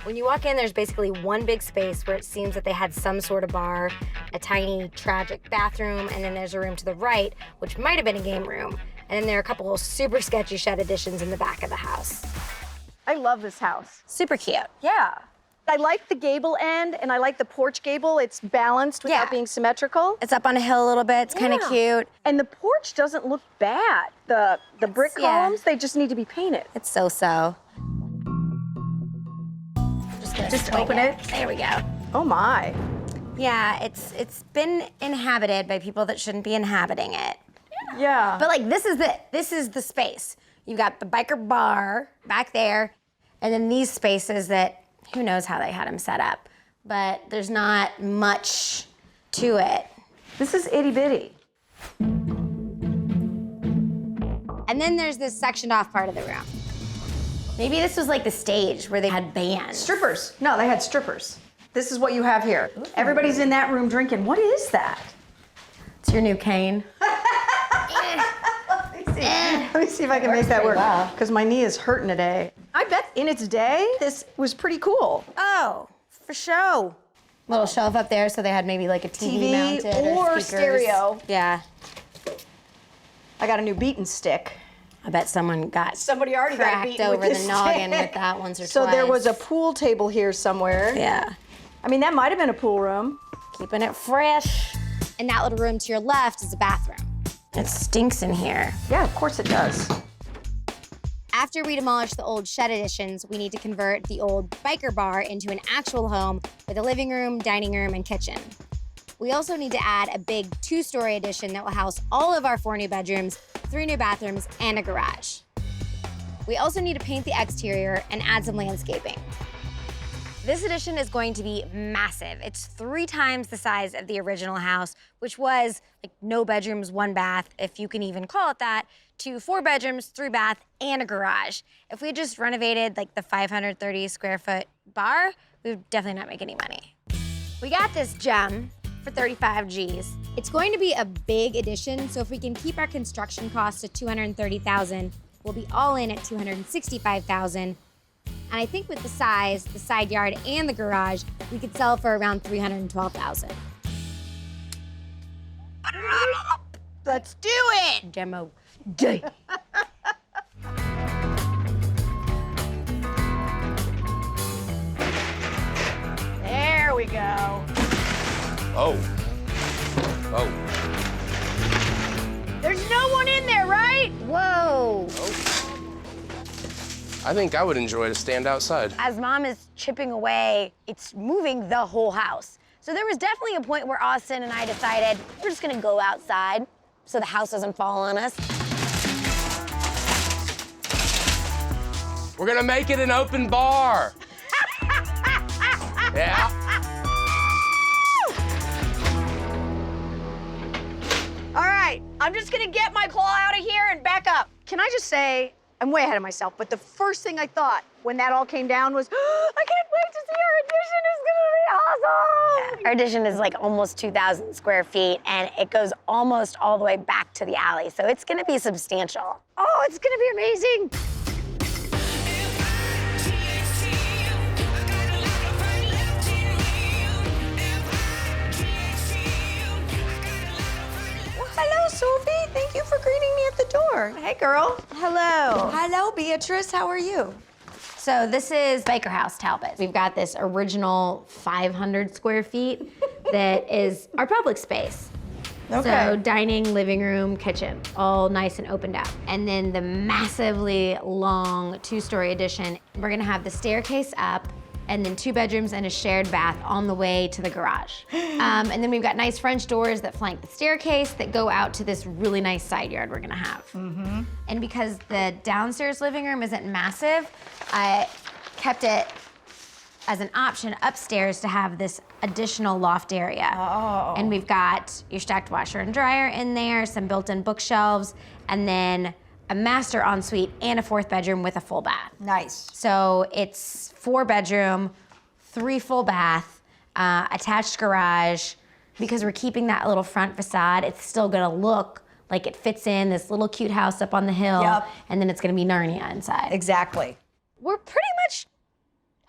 When you walk in, there's basically one big space where it seems that they had some sort of bar, a tiny, tragic bathroom, and then there's a room to the right, which might have been a game room. And then there are a couple of super sketchy shed additions in the back of the house. I love this house. Super cute. Yeah. I like the gable end, and I like the porch gable. It's balanced without being symmetrical. It's up on a hill a little bit. It's kind of cute. And the porch doesn't look bad. The brick columns, they just need to be painted. It's so-so. Just open it. There we go. Oh my. Yeah, it's been inhabited by people that shouldn't be inhabiting it. Yeah. But like this is the space. You've got the biker bar back there, and then these spaces that who knows how they had them set up. But there's not much to it. This is itty bitty. And then there's this sectioned off part of the room. Maybe this was like the stage where they had bands. Strippers. No, they had strippers. This is what you have here. Ooh. Everybody's in that room drinking. What is that? It's your new cane. Let me see if I can make that work, because my knee is hurting today. I bet in its day, this was pretty cool. Oh, for sure. Little shelf up there, so they had maybe like a TV mounted or stereo. Yeah. I got a new beating stick. I bet somebody already got beaten over with the noggin with that once or twice. So there was a pool table here somewhere. Yeah. I mean, that might have been a pool room. Keeping it fresh. And that little room to your left is a bathroom. It stinks in here. Yeah, of course it does. After we demolish the old shed additions, we need to convert the old biker bar into an actual home with a living room, dining room, and kitchen. We also need to add a big 2-story addition that will house all of our 4 new bedrooms, 3 new bathrooms, and a garage. We also need to paint the exterior and add some landscaping. This addition is going to be massive. It's 3 times the size of the original house, which was like no bedrooms, 1 bath, if you can even call it that, to 4 bedrooms, 3 bath, and a garage. If we just renovated like the 530 square foot bar, we would definitely not make any money. We got this gem for 35 G's. It's going to be a big addition, so if we can keep our construction costs to $230,000, we'll be all in at $265,000. And I think with the size, the side yard, and the garage, we could sell for around $312,000. Let's do it! Demo day. There we go. Oh. Oh. There's no one in there, right? Whoa. I think I would enjoy to stand outside. As Mom is chipping away, it's moving the whole house. So there was definitely a point where Austin and I decided we're just gonna go outside so the house doesn't fall on us. We're gonna make it an open bar. Yeah. All right, I'm just gonna get my claw out of here and back up. Can I just say, I'm way ahead of myself, but the first thing I thought when that all came down was, I can't wait to see our addition. It's gonna be awesome. Our addition is like almost 2,000 square feet, and it goes almost all the way back to the alley, so it's gonna be substantial. Oh, it's gonna be amazing. Hello, Sophie. Thank you for greeting me at the door. Hey, girl. Hello. Hello, Beatrice. How are you? So this is Baker House Talbot. We've got this original 500 square feet that is our public space. Okay. So dining, living room, kitchen, all nice and opened up. And then the massively long 2-story addition, we're gonna have the staircase up and then 2 bedrooms and a shared bath on the way to the garage. And then we've got nice French doors that flank the staircase that go out to this really nice side yard we're gonna have. Mm-hmm. And because the downstairs living room isn't massive, I kept it as an option upstairs to have this additional loft area. Oh. And we've got your stacked washer and dryer in there, some built-in bookshelves, and then a master ensuite and a 4th bedroom with a full bath. Nice. So it's 4 bedroom, 3 full bath, attached garage. Because we're keeping that little front facade, it's still gonna look like it fits in this little cute house up on the hill. Yep. And then it's gonna be Narnia inside. Exactly. We're pretty much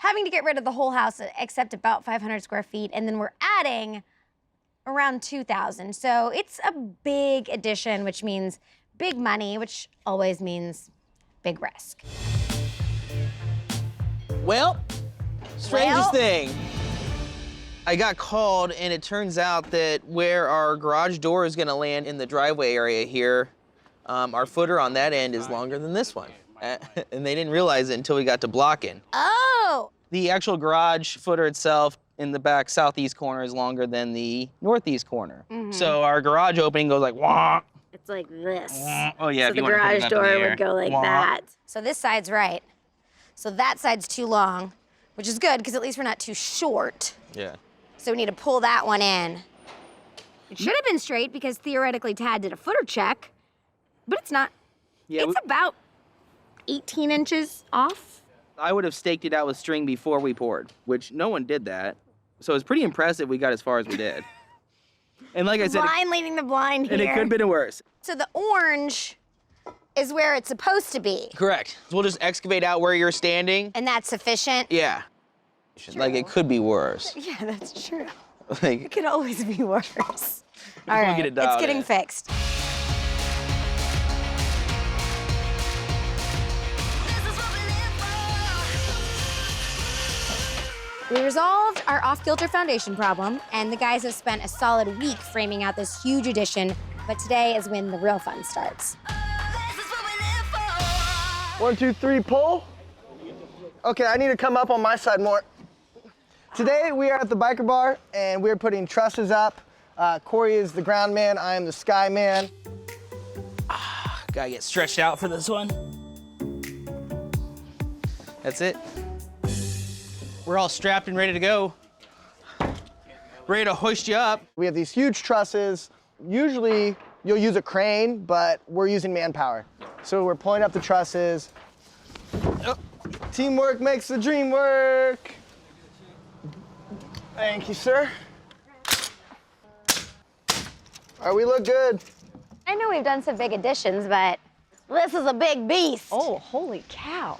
having to get rid of the whole house except about 500 square feet, and then we're adding around 2,000. So it's a big addition, which means big money, which always means big risk. Well, strangest thing. I got called, and it turns out that where our garage door is gonna land in the driveway area here, our footer on that end is longer than this one. And they didn't realize it until we got to blocking. Oh! The actual garage footer itself in the back southeast corner is longer than the northeast corner. So our garage opening goes like, wah. It's like this. Oh yeah, So if the you wanna put it garage up in door the air. would go like Wah. that. So this side's right. So that side's too long, which is good because at least we're not too short. Yeah. So we need to pull that one in. It should have been straight because theoretically Tad did a footer check, but it's not. Yeah, It's about 18 inches off. I would have staked it out with string before we poured, which no one did that. So it's pretty impressive we got as far as we did. And like I said, Blind leading the blind here. and it could have been worse. So the orange is where it's supposed to be. Correct. So we'll just excavate out where you're standing. And that's sufficient? Yeah. Like it could be worse. Yeah, that's true. Like, It could always be worse. All wanna right, get it it's dialed getting in. fixed. We resolved our off-kilter foundation problem, and the guys have spent a solid week framing out this huge addition, but today is when the real fun starts. 1, 2, 3, pull. Okay, I need to come up on my side more. Today we are at the biker bar and we're putting trusses up. Corey is the ground man, I am the sky man. gotta get stretched out for this one. That's it. We're all strapped and ready to go. Ready to hoist you up. We have these huge trusses. Usually you'll use a crane, but we're using manpower. So we're pulling up the trusses. Oh. Teamwork makes the dream work. Thank you, sir. All right, we look good. I know we've done some big additions, but this is a big beast. Oh, holy cow.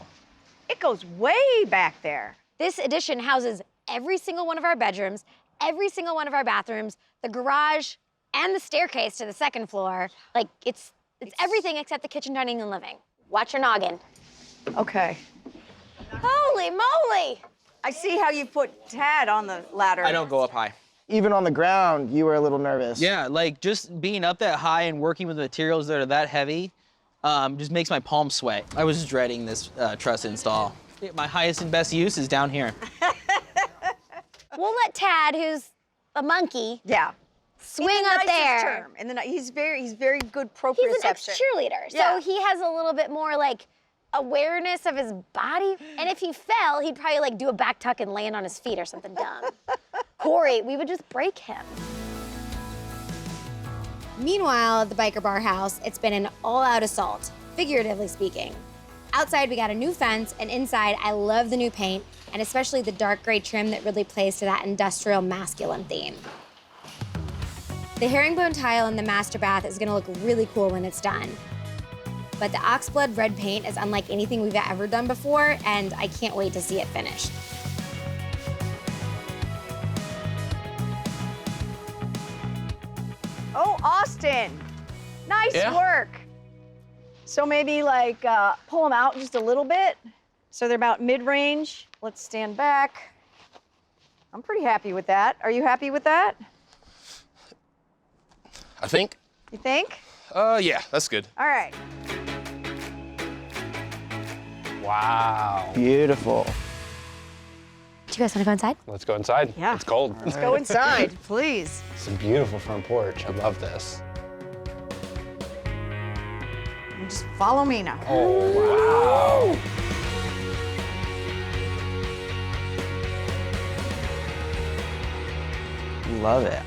It goes way back there. This addition houses every single one of our bedrooms, every single one of our bathrooms, the garage, and the staircase to the second floor. Like, it's everything except the kitchen, dining, and living. Watch your noggin. Okay. Holy moly! I see how you put Tad on the ladder. I don't go up high. Even on the ground, you were a little nervous. Yeah, like just being up that high and working with materials that are that heavy just makes my palms sweat. I was dreading this truss install. My highest and best use is down here. We'll let Tad, who's a monkey, Yeah. swing In the up nicest there. term. And then he's very good proprioception. He's an ex-cheerleader, so Yeah. he has a little bit more like awareness of his body. And if he fell, he'd probably like do a back tuck and land on his feet or something dumb. Corey, we would just break him. Meanwhile, at the biker bar house, it's been an all-out assault, figuratively speaking. Outside, we got a new fence, and inside, I love the new paint, and especially the dark gray trim that really plays to that industrial masculine theme. The herringbone tile in the master bath is gonna look really cool when it's done. But the oxblood red paint is unlike anything we've ever done before, and I can't wait to see it finished. Oh, Austin. Nice Yeah? work. So maybe like pull them out just a little bit. So they're about mid-range. Let's stand back. I'm pretty happy with that. Are you happy with that? I think. You think? Yeah, that's good. All right. Wow. Beautiful. Do you guys wanna go inside? Let's go inside. Yeah. It's cold. Let's go inside, please. It's a beautiful front porch. I love this. And just follow me now. Oh, wow. Love it.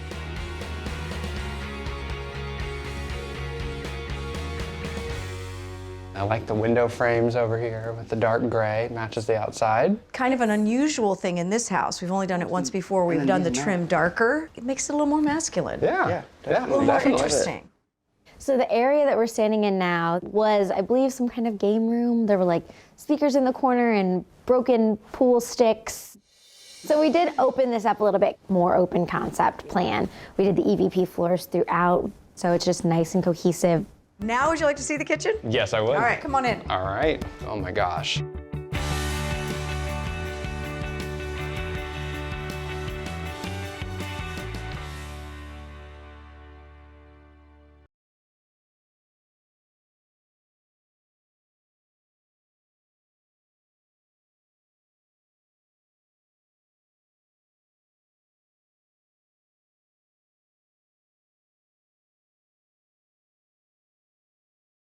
I like the window frames over here with the dark gray, matches the outside. Kind of an unusual thing in this house. We've only done it once before. We've done the trim darker. It makes it a little more masculine. Yeah, A little more definitely. interesting. So the area that we're standing in now was, I believe, some kind of game room. There were like speakers in the corner and broken pool sticks. So we did open this up a little bit, more open concept plan. We did the EVP floors throughout, so it's just nice and cohesive. Now would you like to see the kitchen? Yes, I would. All right, come on in. All right. Oh my gosh.